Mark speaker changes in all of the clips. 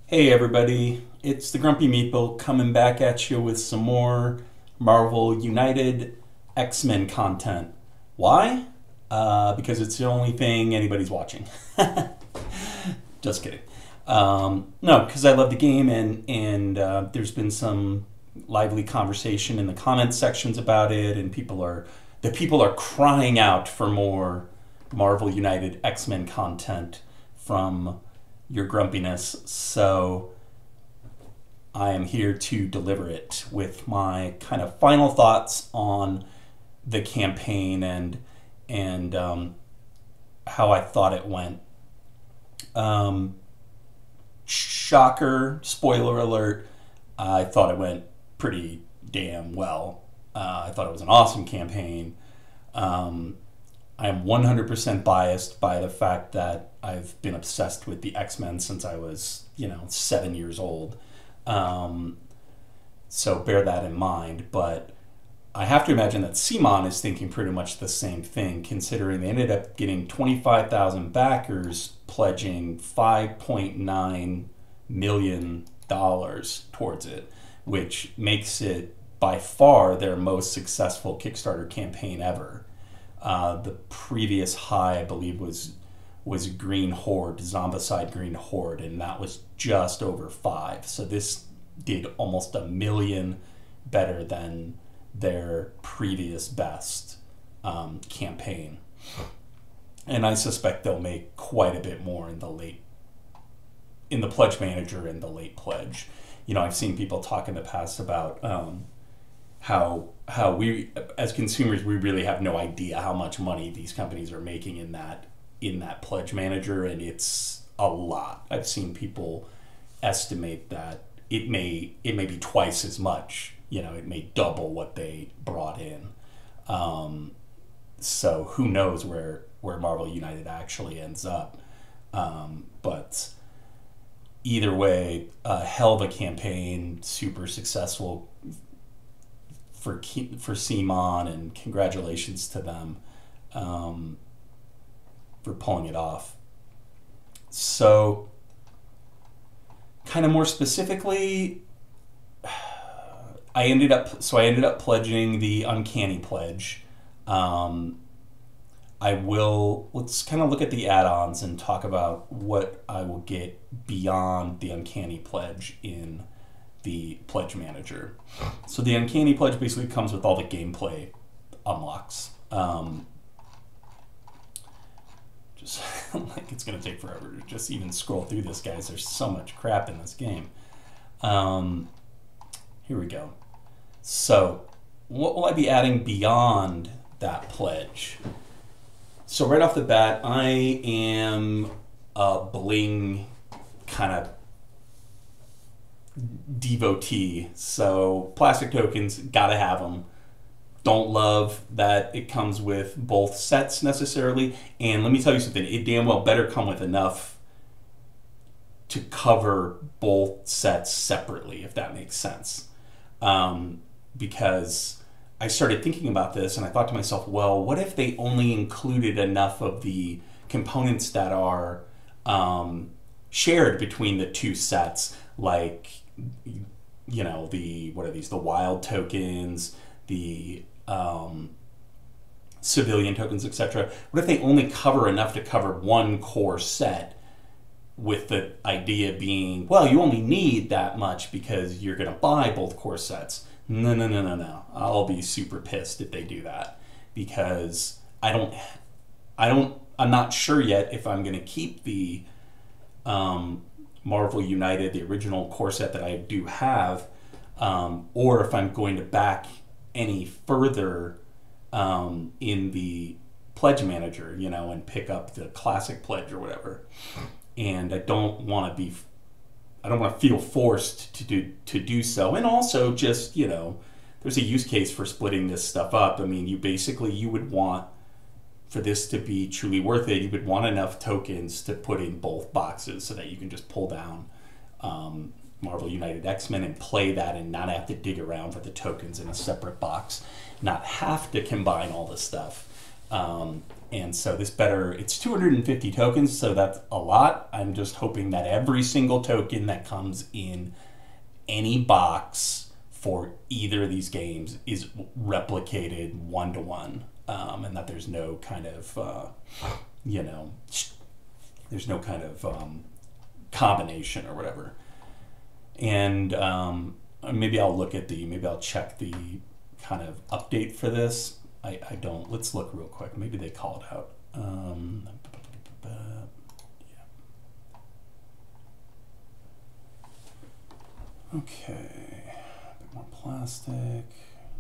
Speaker 1: Hey everybody, it's the Grumpy Meeple coming back at you with some more Marvel United X-Men content. Why? Because it's the only thing anybody's watching. Just kidding. No, because I love the game and there's been some lively conversation in the comments sections about it, and people are crying out for more Marvel United X-Men content from your grumpiness. So I am here to deliver it with my kind of final thoughts on the campaign and how I thought it went. Um, Shocker, spoiler alert, I thought it went pretty damn well. I thought it was an awesome campaign. Um, I am 100% biased by the fact that I've been obsessed with the X-Men since I was, 7 years old. Um, so bear that in mind. But I have to imagine that Simon is thinking pretty much the same thing, considering they ended up getting 25,000 backers pledging $5.9 million towards it, which makes it by far their most successful Kickstarter campaign ever. The previous high, I believe, was Green Horde, Zombicide Green Horde, and that was just over 5. So this did almost 1 million better than their previous best campaign. And I suspect they'll make quite a bit more in the pledge manager and the late pledge. I've seen people talk in the past about how we as consumers we really have no idea how much money these companies are making in that pledge manager, and it's a lot. I've seen people estimate that it may be twice as much. It may double what they brought in. So who knows where Marvel United actually ends up. But either way, a hell of a campaign, super successful for Simon, and congratulations to them for pulling it off. So, kind of more specifically, I ended up pledging the Uncanny Pledge. Let's kind of look at the add-ons and talk about what I will get beyond the Uncanny Pledge in the Pledge Manager. So the Uncanny Pledge basically comes with all the gameplay unlocks. Just like it's going to take forever to just even scroll through this, guys. There's so much crap in this game. Here we go. So what will I be adding beyond that pledge? So right off the bat, I am a bling kind of devotee. So plastic tokens, gotta have them. Don't love that it comes with both sets necessarily. And let me tell you something, it damn well better come with enough to cover both sets separately, if that makes sense. Because I started thinking about this and I thought to myself, well, what if they only included enough of the components that are shared between the two sets, like what are these, the wild tokens, the civilian tokens, etc. What if they only cover enough to cover one core set, with the idea being, well, you only need that much because you're going to buy both core sets? No. I'll be super pissed if they do that, because I'm not sure yet if I'm going to keep the Marvel United, the original core set that I do have, or if I'm going to back any further in the pledge manager, and pick up the classic pledge or whatever. And I don't want to feel forced to do so. And also just, there's a use case for splitting this stuff up. I mean, you would want, for this to be truly worth it, you would want enough tokens to put in both boxes so that you can just pull down Marvel United X-Men and play that and not have to dig around for the tokens in a separate box, not have to combine all this stuff. And so it's 250 tokens, so that's a lot. I'm just hoping that every single token that comes in any box for either of these games is replicated one-to-one, and that there's no kind of, there's no kind of combination or whatever. And maybe I'll check the kind of update for this. I don't. Let's look real quick. Maybe they call it out. Yeah. Okay. A bit more plastic.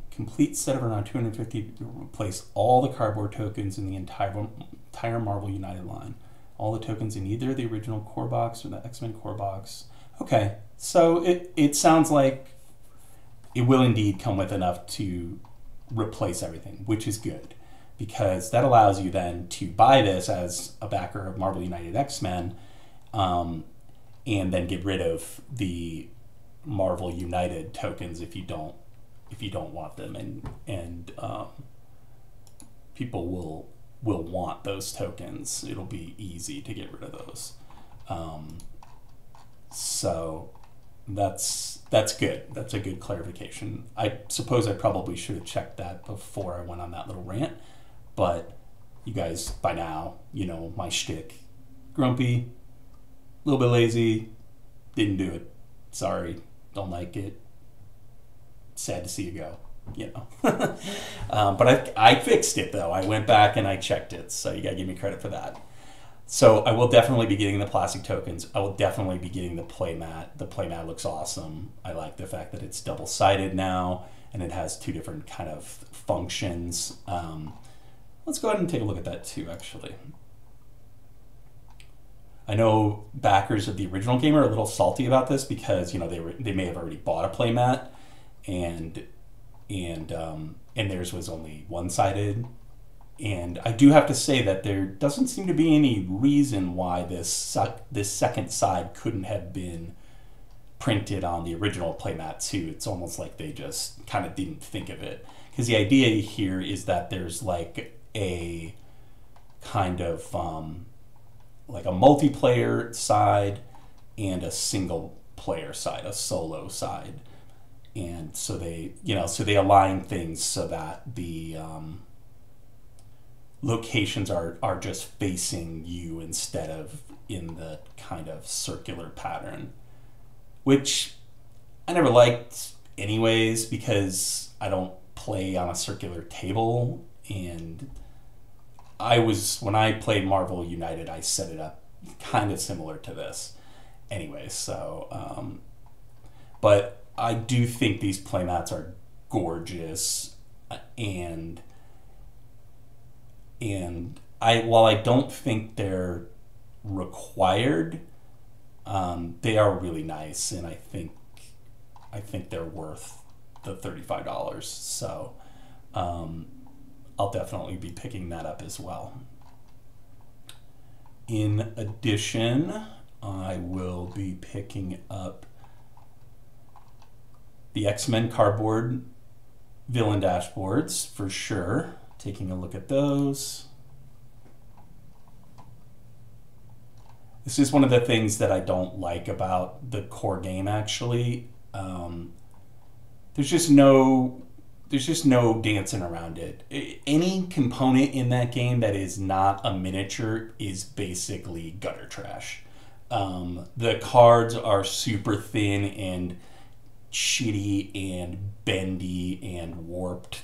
Speaker 1: Complete set of around 250 to replace all the cardboard tokens in the entire Marvel United line. All the tokens in either the original core box or the X-Men core box. Okay, so it sounds like it will indeed come with enough to replace everything, which is good, because that allows you then to buy this as a backer of Marvel United X-Men, and then get rid of the Marvel United tokens if you don't want them, and people will want those tokens. It'll be easy to get rid of those. So that's good. That's a good clarification. I suppose I probably should have checked that before I went on that little rant, but you guys by now, you know my shtick. Grumpy, a little bit lazy, didn't do it. Sorry, don't like it. Sad to see you go, you know. But I fixed it though. I went back and I checked it, so you gotta give me credit for that. So I will definitely be getting the plastic tokens. I will definitely be getting the playmat. The playmat looks awesome. I like the fact that it's double-sided now, and it has two different kind of functions. Let's go ahead and take a look at that too, actually. I know backers of the original game are a little salty about this because, you know, they may have already bought a playmat, and theirs was only one-sided. And I do have to say that there doesn't seem to be any reason why this second side couldn't have been printed on the original playmat too. It's almost like they just kind of didn't think of it. Because the idea here is that there's like a kind of like a multiplayer side and a single player side, a solo side. And so they align things so that the locations are just facing you instead of in the kind of circular pattern, which I never liked anyways because I don't play on a circular table, and when I played Marvel United, I set it up kind of similar to this anyway. So but I do think these playmats are gorgeous, and while I don't think they're required, they are really nice, and I think they're worth the $35. So I'll definitely be picking that up as well. In addition, I will be picking up the X-Men cardboard villain dashboards for sure. Taking a look at those. This is one of the things that I don't like about the core game, actually. There's just no dancing around it. Any component in that game that is not a miniature is basically gutter trash. The cards are super thin and shitty and bendy and warped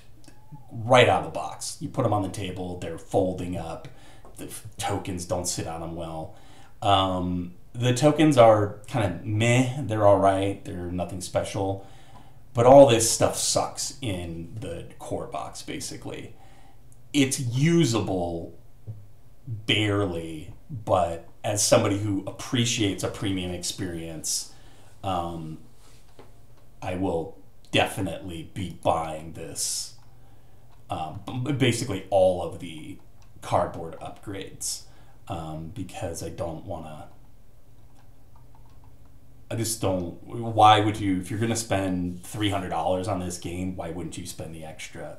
Speaker 1: right out of the box. You put them on the table, they're folding up. The tokens don't sit on them well. The tokens are kind of meh. They're all right. They're nothing special. But all this stuff sucks in the core box, basically. It's usable barely, but as somebody who appreciates a premium experience, I will definitely be buying this. Basically all of the cardboard upgrades, because I don't want to. I just don't. Why would you, if you're going to spend $300 on this game, why wouldn't you spend the extra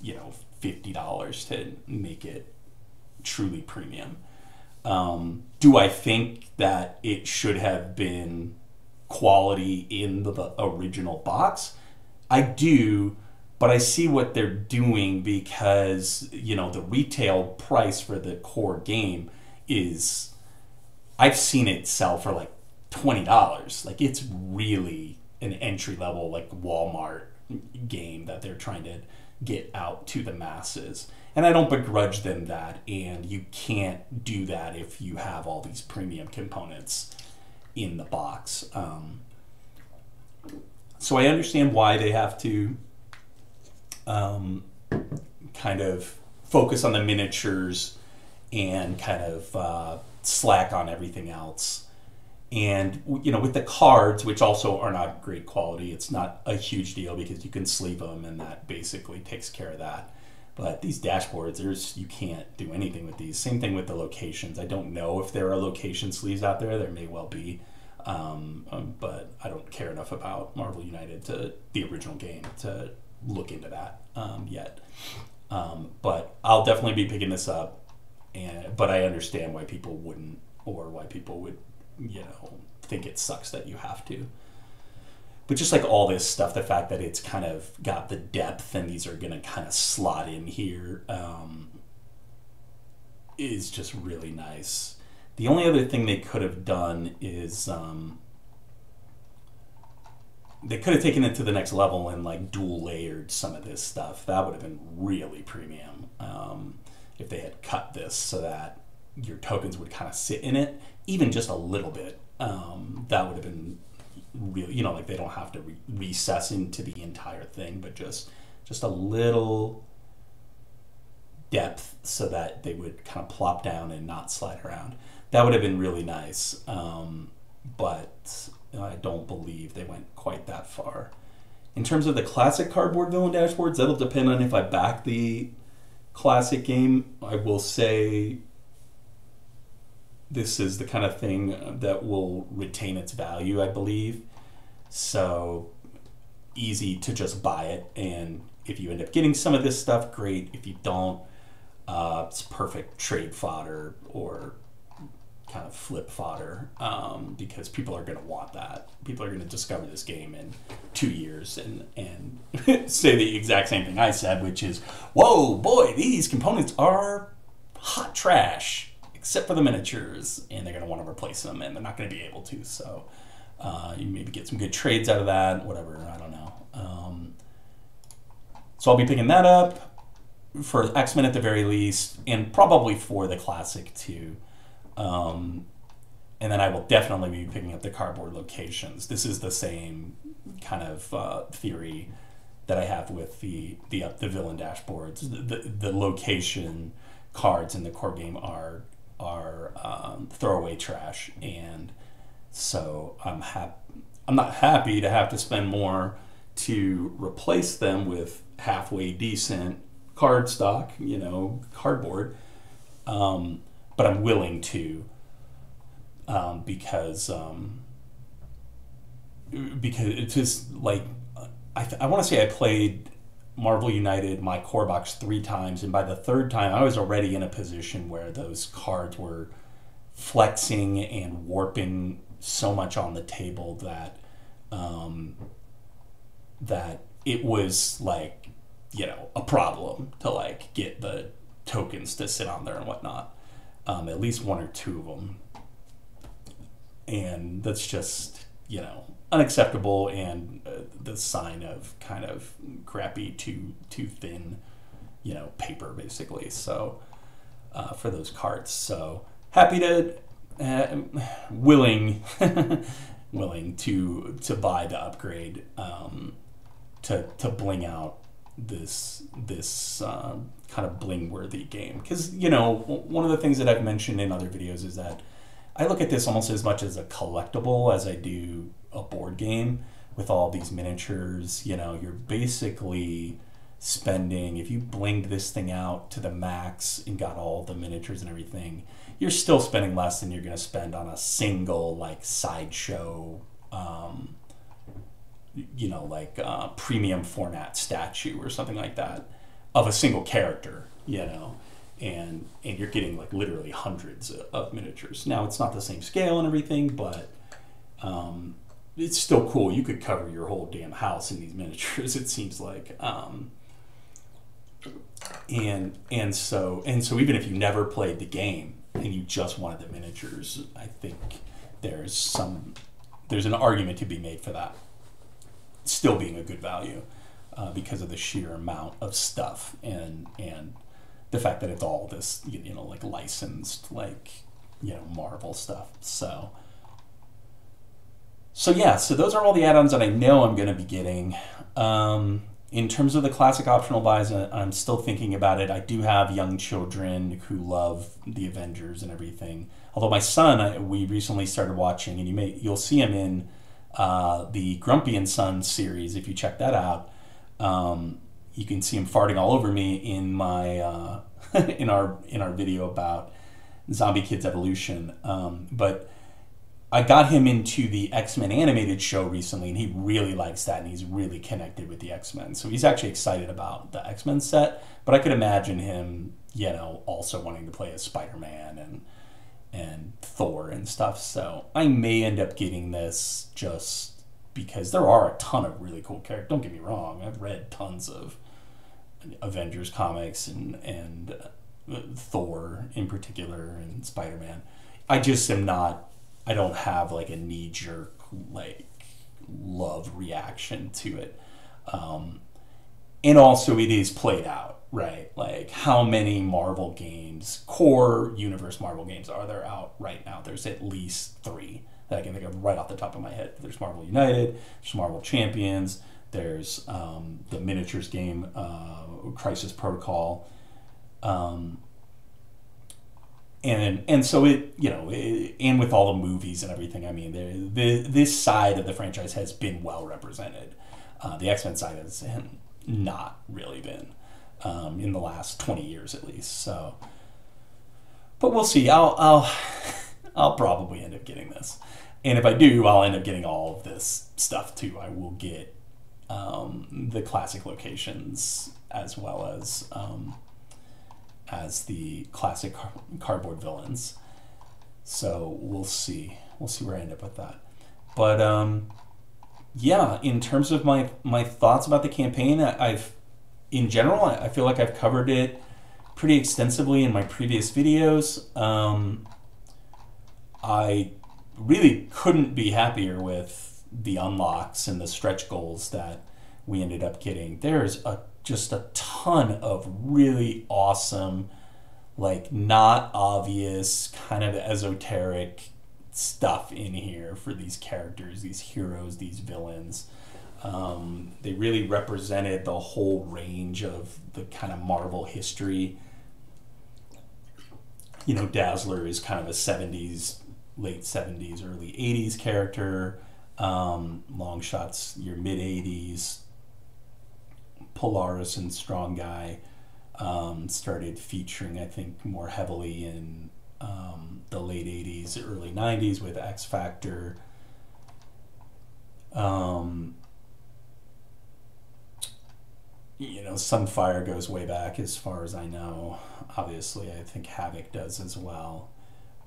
Speaker 1: $50 to make it truly premium. Do I think that it should have been quality in the original box? I do, but I see what they're doing because, the retail price for the core game is, I've seen it sell for like $20. Like, it's really an entry level, like Walmart game that they're trying to get out to the masses. And I don't begrudge them that, and you can't do that if you have all these premium components in the box. So I understand why they have to kind of focus on the miniatures and kind of slack on everything else. And, with the cards, which also are not great quality, it's not a huge deal because you can sleeve them and that basically takes care of that. But these dashboards, you can't do anything with these. Same thing with the locations. I don't know if there are location sleeves out there. There may well be. But I don't care enough about Marvel United, the original game, to look into that yet. But I'll definitely be picking this up. But I understand why people wouldn't, or why people would, think it sucks that you have to. But just like all this stuff, the fact that it's kind of got the depth and these are going to kind of slot in here is just really nice. The only other thing they could have done is they could have taken it to the next level and like dual layered some of this stuff. That would have been really premium if they had cut this so that your tokens would kind of sit in it, even just a little bit. That would have been really, like they don't have to recess into the entire thing, but just a little depth so that they would kind of plop down and not slide around. That would have been really nice, but I don't believe they went quite that far. In terms of the classic cardboard villain dashboards, that'll depend on if I back the classic game. I will say this is the kind of thing that will retain its value, I believe. So easy to just buy it, and if you end up getting some of this stuff, great. If you don't, it's perfect trade fodder or kind of flip fodder, because people are going to want that. People are going to discover this game in 2 years and say the exact same thing I said, which is, whoa, boy, these components are hot trash, except for the miniatures, and they're going to want to replace them, and they're not going to be able to. So you maybe get some good trades out of that, whatever, I don't know. So I'll be picking that up for X-Men at the very least, and probably for the classic too. And then I will definitely be picking up the cardboard locations. This is the same kind of theory that I have with the villain dashboards. The location cards in the core game are throwaway trash, and so I'm not happy to have to spend more to replace them with halfway decent card stock, cardboard. But I'm willing to, because it's just like, I want to say I played Marvel United, my core box, 3 times, and by the 3rd time I was already in a position where those cards were flexing and warping so much on the table that that it was like, a problem to like get the tokens to sit on there and whatnot. At least 1 or 2 of them, and that's just unacceptable, and the sign of kind of crappy, too thin, paper basically. So for those cards, so happy to willing to buy the upgrade to bling out this kind of bling worthy game, because one of the things that I've mentioned in other videos is that I look at this almost as much as a collectible as I do a board game with all these miniatures. You're basically spending, if you blinged this thing out to the max and got all the miniatures and everything, you're still spending less than you're going to spend on a single like sideshow premium format statue or something like that. of a single character, you know, and you're getting like literally hundreds of miniatures. Now it's not the same scale and everything, but it's still cool. You could cover your whole damn house in these miniatures. It seems like, and so even if you never played the game and you just wanted the miniatures, I think there's an argument to be made for that still being a good value, because of the sheer amount of stuff and the fact that it's all this, you know, like licensed, like, you know, Marvel stuff. So yeah, so those are all the add-ons that I know I'm going to be getting. In terms of the classic optional buys, I'm still thinking about it. I do have young children who love the Avengers and everything. Although my son, we recently started watching, and you'll see him in the Grumpy and Son series. If you check that out, you can see him farting all over me in my in our video about Zombie Kids Evolution. But I got him into the X-Men animated show recently, and he really likes that, and he's really connected with the X-Men. So he's actually excited about the X-Men set, but I could imagine him, you know, also wanting to play as Spider-Man and Thor and stuff. So I may end up getting this just because there are a ton of really cool characters. Don't get me wrong, I've read tons of Avengers comics and Thor in particular and Spider-Man. I just am not... I don't have like a knee-jerk like love reaction to it, and also it is played out, right? Like, how many Marvel games, core universe Marvel games, are there out right now? There's at least 3 that I can think of right off the top of my head. There's Marvel United, there's Marvel Champions, there's the miniatures game, Crisis Protocol. And so it, you know, and with all the movies and everything, I mean, this side of the franchise has been well represented. The X-Men side has not really been, in the last 20 years at least. So, but we'll see. I'll probably end up getting this, and if I do, I'll end up getting all of this stuff too. I will get the classic locations as well as the classic cardboard villains. So we'll see where I end up with that. But yeah, in terms of my thoughts about the campaign, in general I feel like I've covered it pretty extensively in my previous videos. I really couldn't be happier with the unlocks and the stretch goals that we ended up getting. There's just a ton of really awesome, like, not obvious, kind of esoteric stuff in here for these characters, these heroes, these villains. They really represented the whole range of the kind of Marvel history. You know, Dazzler is kind of a 70s, late 70s, early 80s character. Longshot's your mid 80s. Polaris and Strong Guy started featuring, I think, more heavily in the late 80s, early 90s with X Factor. You know, Sunfire goes way back as far as I know. Obviously, I think Havoc does as well.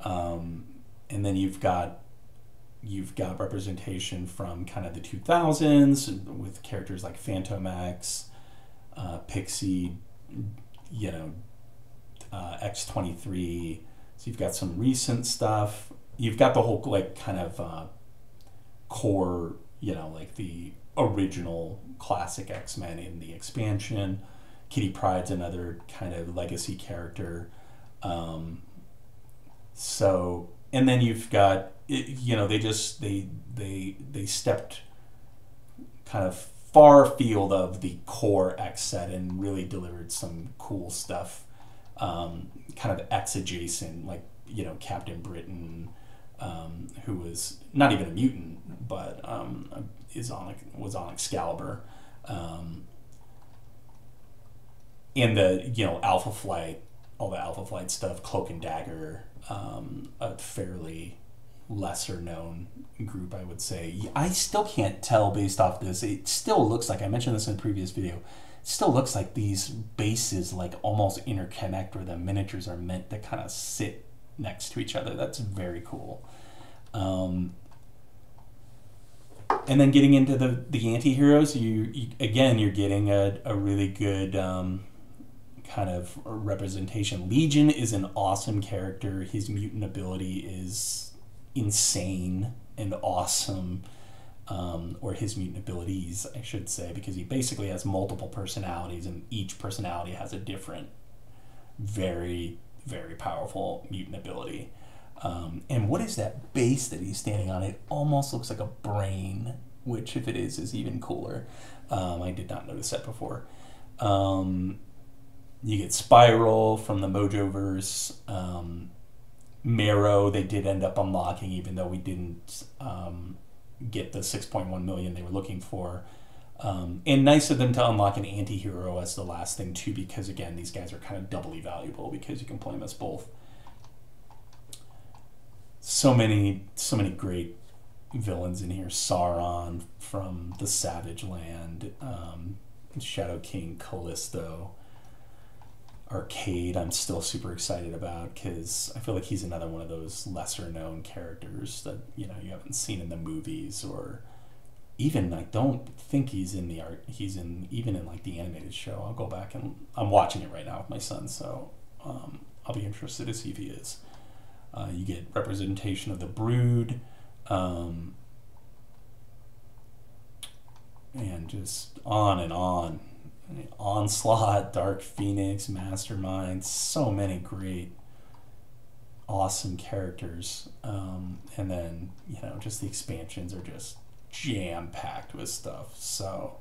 Speaker 1: And then you've got representation from kind of the 2000s with characters like Phantom X, Pixie, you know, X-23. So you've got some recent stuff. You've got the whole, like, kind of core, you know, like the original classic X-Men in the expansion. Kitty Pryde's another kind of legacy character. So, and then you've got, you know, they stepped kind of far afield of the core X set and really delivered some cool stuff, kind of X adjacent, like, you know, Captain Britain, who was not even a mutant, but was on Excalibur, and the, you know, Alpha Flight, all the Alpha Flight stuff, Cloak and Dagger, a fairly lesser known group, I would say. I still can't tell based off this. It still looks like, I mentioned this in a previous video, still looks like these bases like almost interconnect, or the miniatures are meant to kind of sit next to each other. That's very cool. And then getting into the anti-heroes, you again, you're getting a really good kind of representation. Legion is an awesome character. His mutant ability is insane and awesome. Or his mutant abilities, I should say, because he basically has multiple personalities, and each personality has a different, very, very powerful mutant ability. And what is that base that he's standing on? It almost looks like a brain, which, if it is even cooler. I did not notice that before. You get Spiral from the Mojoverse. Marrow, they did end up unlocking, even though we didn't get the 6.1 million they were looking for. And nice of them to unlock an anti-hero as the last thing too, because again, these guys are kind of doubly valuable because you can play them as both. So many great villains in here. Sauron from the Savage Land, Shadow King, Callisto, Arcade. I'm still super excited about, because I feel like he's another one of those lesser known characters that you haven't seen in the movies, or even I don't think he's in the art. He's even in like the animated show. I'll go back and I'm watching it right now with my son, so I'll be interested to see if he is. You get representation of the Brood, and just on and on. Onslaught, Dark Phoenix, Mastermind, so many great, awesome characters. And then, just the expansions are just jam-packed with stuff. So,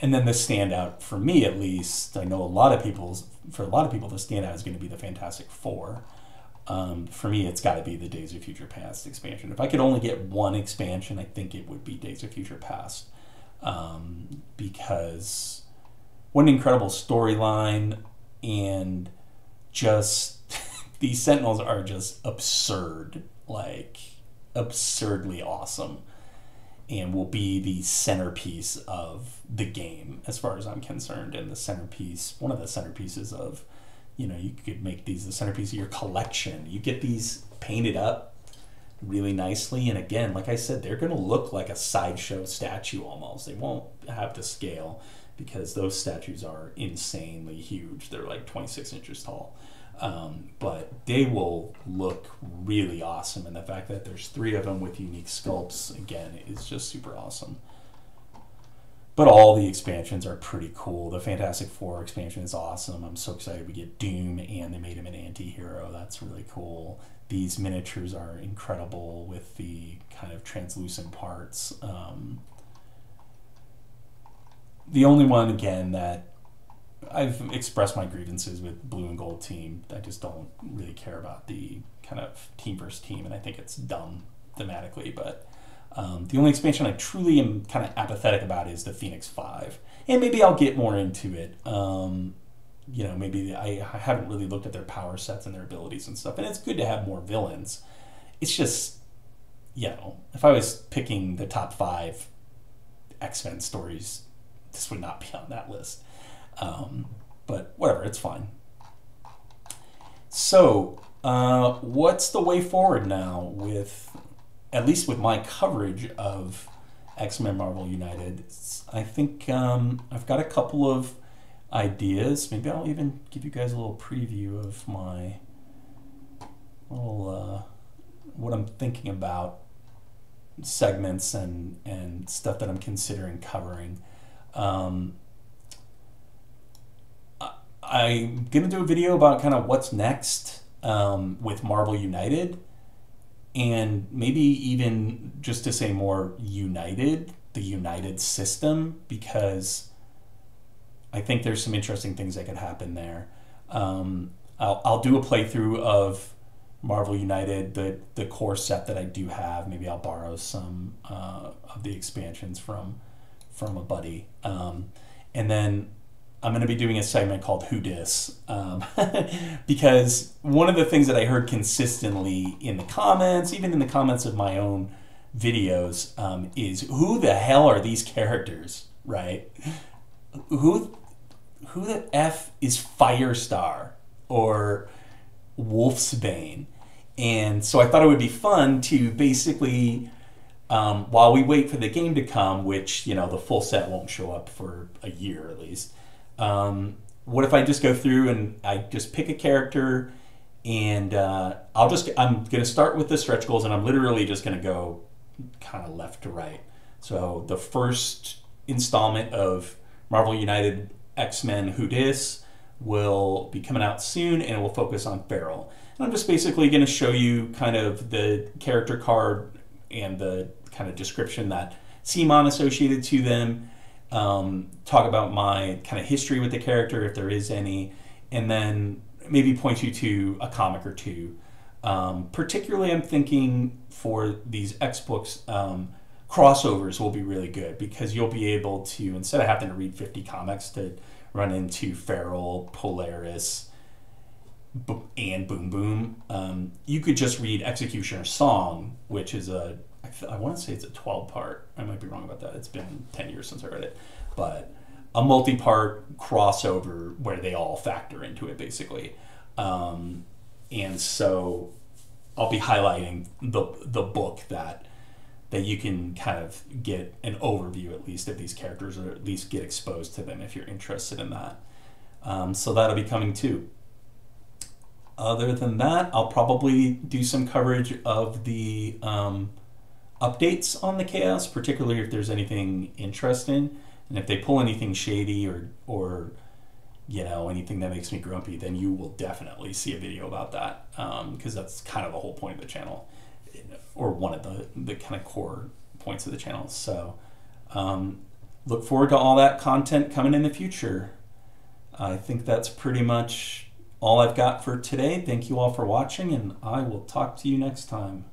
Speaker 1: and then the standout, for me at least, I know for a lot of people, the standout is going to be the Fantastic Four. For me, it's got to be the Days of Future Past expansion. If I could only get one expansion, I think it would be Days of Future Past. Because what an incredible storyline, and just these Sentinels are just absurd, like absurdly awesome, and will be the centerpiece of the game as far as I'm concerned, and one of the centerpieces of, you could make these the centerpiece of your collection. You get these painted up really nicely, and again, like I said, they're going to look like a sideshow statue almost. They won't have the scale, because those statues are insanely huge. They're like 26 inches tall. But they will look really awesome, and the fact that there's 3 of them with unique sculpts, again, is just super awesome. But all the expansions are pretty cool. The Fantastic Four expansion is awesome. I'm so excited we get Doom, and they made him an anti-hero. That's really cool. These miniatures are incredible with the kind of translucent parts. The only one, again, that I've expressed my grievances with Blue and Gold team. I just don't really care about the kind of team versus team, and I think it's dumb thematically. But the only expansion I truly am kind of apathetic about is the Phoenix 5. And maybe I'll get more into it. Maybe I haven't really looked at their power sets and their abilities and stuff. And it's good to have more villains. It's just, if I was picking the top 5 X-Men stories, this would not be on that list. But whatever, it's fine. So, what's the way forward now at least with my coverage of X-Men Marvel United? I think I've got a couple of ideas. Maybe I'll even give you guys a little preview of my little, what I'm thinking about, segments and stuff that I'm considering covering. I'm going to do a video about kind of what's next with Marvel United, and maybe even just to say more United, the United system, because I think there's some interesting things that could happen there. I'll do a playthrough of Marvel United, the core set that I do have. Maybe I'll borrow some of the expansions from a buddy. And then I'm going to be doing a segment called Who Dis? Because one of the things that I heard consistently in the comments, even in the comments of my own videos, is who the hell are these characters, right? Who who the F is Firestar or Wolfsbane? And so I thought it would be fun to basically, while we wait for the game to come, which, you know, the full set won't show up for a year at least, what if I just go through and I just pick a character and I'm going to start with the stretch goals, and I'm literally just going to go kind of left to right. So the first installment of Marvel United X-Men Who Dis will be coming out soon, and it will focus on Feral. And I'm just basically going to show you kind of the character card and the kind of description that CMON associated to them, talk about my kind of history with the character, if there is any, and then maybe point you to a comic or two. Particularly, I'm thinking for these X-Books, crossovers will be really good, because you'll be able to, instead of having to read 50 comics to run into Feral, Polaris, and Boom Boom, you could just read Executioner's Song, which is I want to say it's a 12-part. I might be wrong about that. It's been 10 years since I read it. But a multi-part crossover where they all factor into it, basically. And so I'll be highlighting the book that you can kind of get an overview, at least, of these characters, or at least get exposed to them if you're interested in that. So that'll be coming too. Other than that, I'll probably do some coverage of the updates on the Chaos, particularly if there's anything interesting. And if they pull anything shady or you know, anything that makes me grumpy, then you will definitely see a video about that, because that's kind of the whole point of the channel, or one of the kind of core points of the channel. So look forward to all that content coming in the future. I think that's pretty much all I've got for today. Thank you all for watching, and I will talk to you next time.